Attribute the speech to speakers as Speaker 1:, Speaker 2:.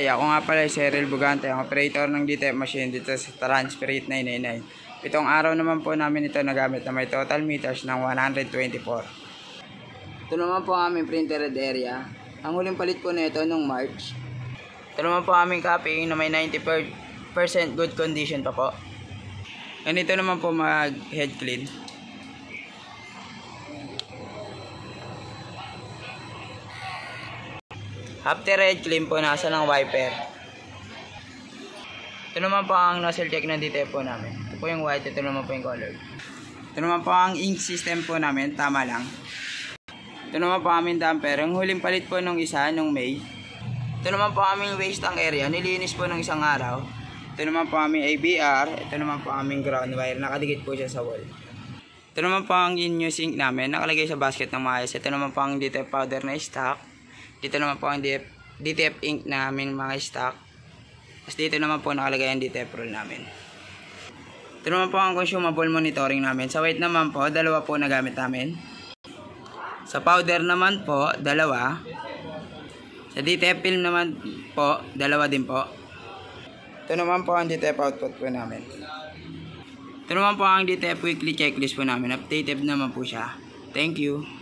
Speaker 1: Ako nga pala si Cyril Bugante, ang operator ng DTF machine dito sa Transfer 8999. Itong araw naman po namin ito nagamit na may total meters ng 124. Ito naman po ang aming printed area. Ang huling palit po nito nung March. Ito naman po ang aming copying na may 90% good condition pa po. Ganito naman po mag head clean. After head clean po, nasa ng wiper. Ito naman po ang nozzle check ng DTF po namin. Ito po yung white, ito naman po yung color. Ito naman po ang ink system po namin, tama lang. Ito naman po aming damper. Ang huling palit po nung isa, nung May. Ito naman po aming waste tank area, nilinis po ng isang araw. Ito naman po aming ABR. Ito naman po aming ground wire, nakadikit po siya sa wall. Ito naman po ang in-use ink namin, nakalagay sa basket ng maayos. Ito naman po ang DTF powder na stock. Dito naman po ang DTF ink namin mga stock. Tapos dito naman po nakalagay ang DTF roll namin. Ito naman po ang consumable monitoring namin. Sa weight naman po, dalawa po nagamit namin. Sa powder naman po, dalawa. Sa DTF film naman po, dalawa din po. Ito naman po ang DTF output po namin. Ito naman po ang DTF weekly checklist po namin. Updated naman po siya. Thank you.